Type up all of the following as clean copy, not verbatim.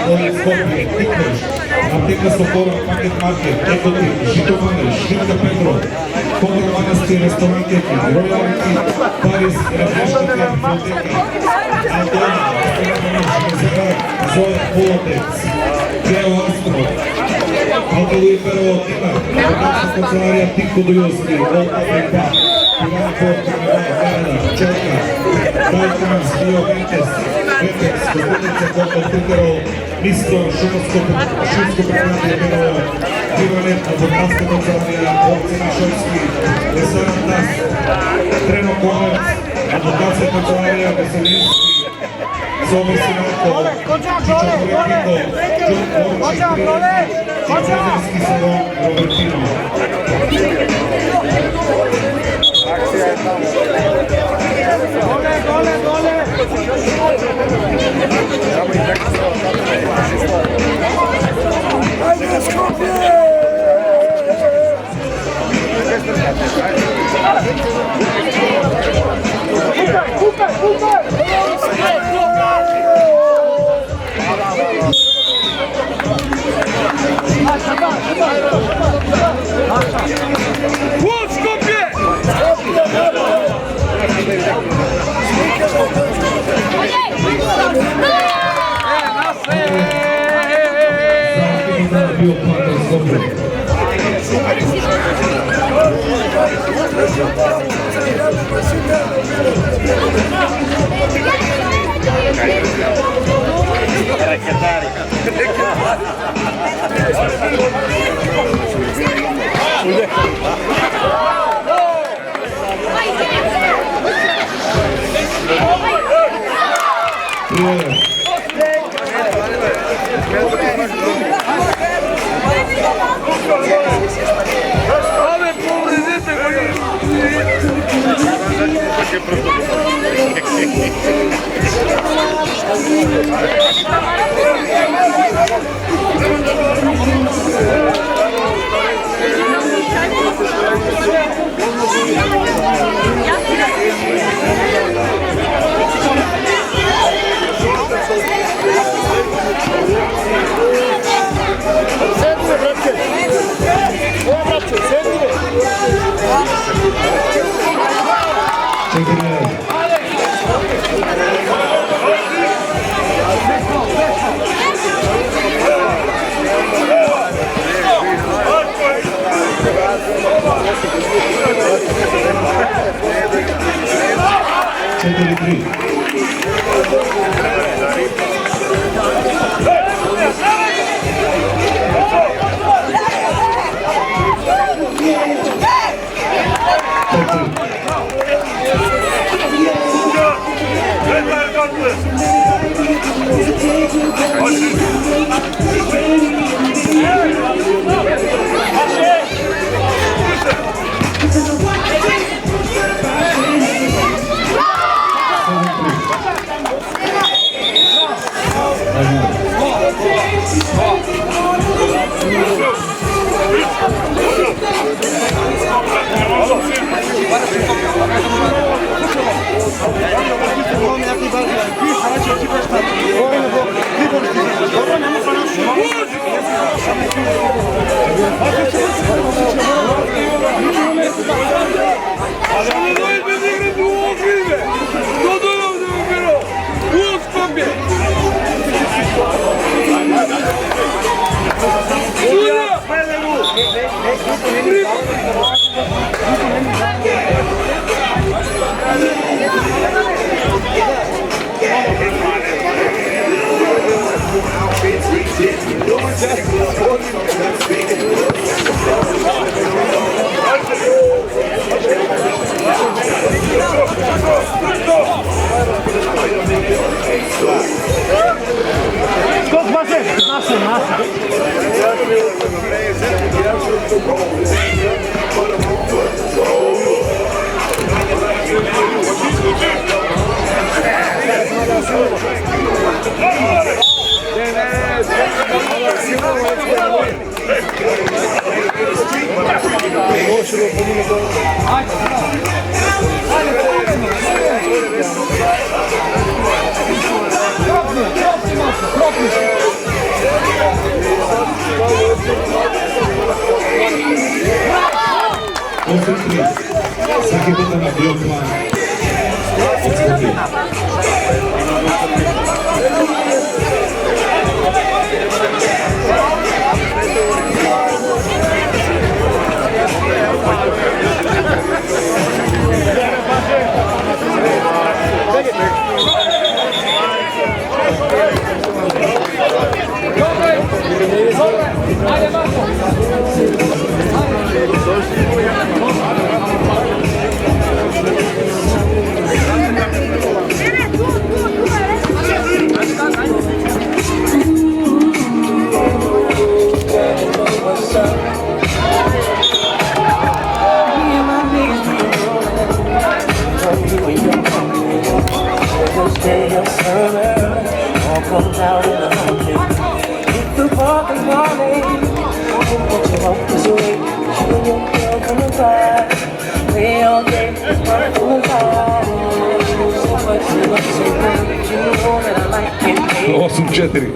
Олег Скопje, Tikroš, Apteka Sokora, Paket Market, Ekotip, Žitomaneš, Šitka Petro, Komor Manastir, Restoran Kekin, Royalty, Paris, Refreshnika, Foteka, Aldona, Restoran Zoja, Polotex, Geo Astro, Autoluje Pero, Tina, Rodačna kancelarija Tinko Dujovski, Volta Bemba, Ivana Porta, Gada, Čelka, Dajkans, Bio Ventes, Vetex, Gospodice Koto, Tinkerol, Misto, Šumovsko predstavljanje Miro, Ivanet, Advokatska kancelarija, Ovce Mišovski, Restoran Tas, Treno Komerc, Advokatska kancelarija, Veselinski, Zovi Sinako, Čičo Koretniko, Đorđe Prilić, Čizerski salon, Robertino. Akcija je tamo. Dole! Tamo i tako se ajde, Skopje! Kupaj! Vod Skopje! Ale povredite Skąd macie? Nasze. Kropnie. 3. Всеки път на биоплан от Скопие. Osam četiri.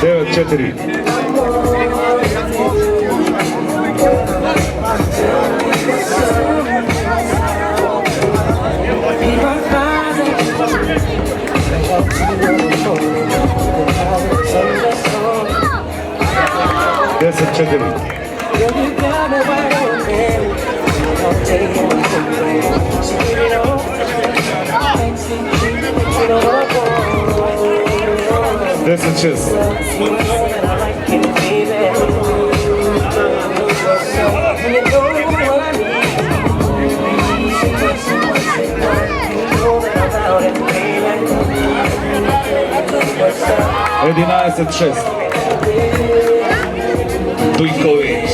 Devet četiri. Deset četiri. Deset šest. Jedinaest šest. Dujković.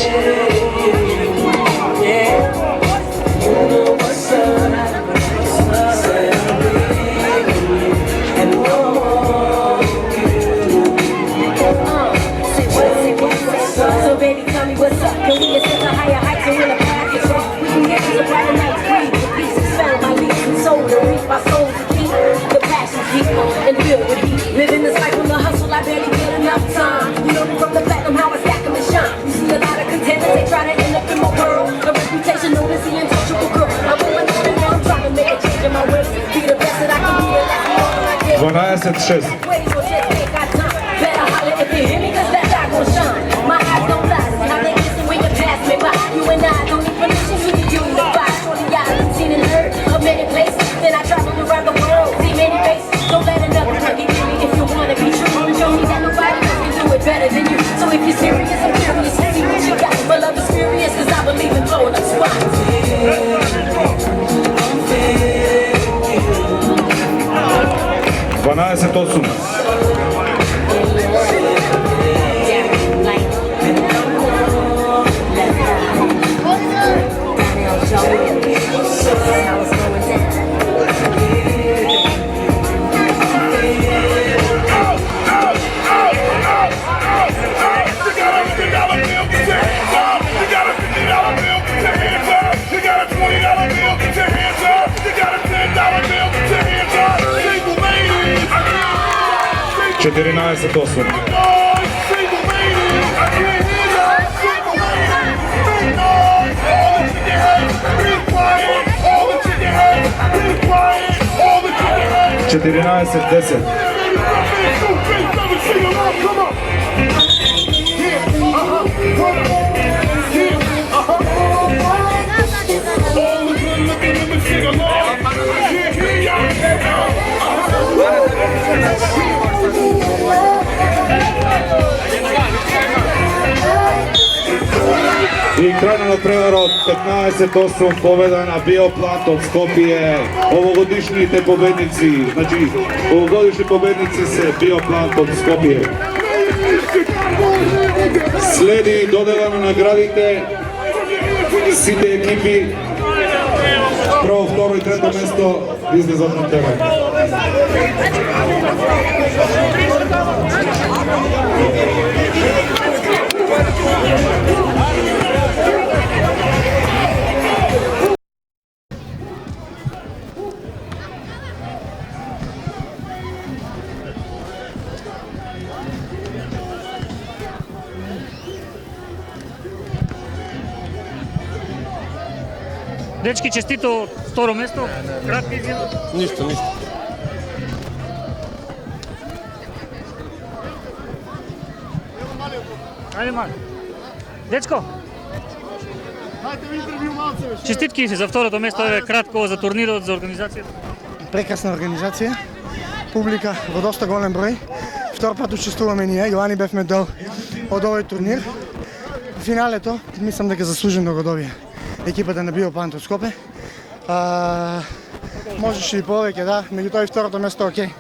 So baby, tell me what's up. Can we ascend to higher heights and win a package? We can get to brighter nights. Breathe the pieces, found my leaves and soul to reach my soul to keep the passion deep and filled with heat. Living this life on the hustle, I barely get enough time. You know me from the platinum, how I stack 'em and shine. You see a lot of contenders, they try to end up in my world. A reputation known as the untouchable girl. I'm going on and on, trying to make a change in my ways. Be the best that I can be, and that's all I can. 12-6. Wait, so just take our time. Better holler if you hear me, 'cause that light gon' shine. My eyes don't lie, see how they listen when you pass me by. You and I don't need permission, you need unify. Surely I've been seen and heard of many places. Then I traveled around the world, see many faces. Don't let another one get me if you wanna be true. Show me that nobody else can do it better than you. So if you're serious, I'm curious to see what you got. My love is furious, 'cause I believe in blowing up spots. 12-8. I krajno prevara od 15-8 pobjeda na Bioplant od Skopje. Ovogodišnji pobednici, znači ovogodišnji pobednici se Bioplant od Skopje. Sledi dodeljeno nagradite site ekipi. Prvo, vtoro i treto mesto, izlazom na teren. Дечки, честито второ место. Кратки изяви. Нищо. Айде, мали. Дечко. Честитки за второто место, е кратко за турнирот, за организацијата. Прекрасна организација, публика во доста голем број. Втор пат учествуваме ние, Јоани бевме дел од овој турнир. Финалето, мислам дека заслужено го добија екипата на Биоплант од Скопје. Можеше и повеќе, да, меѓутоа и второто место окей.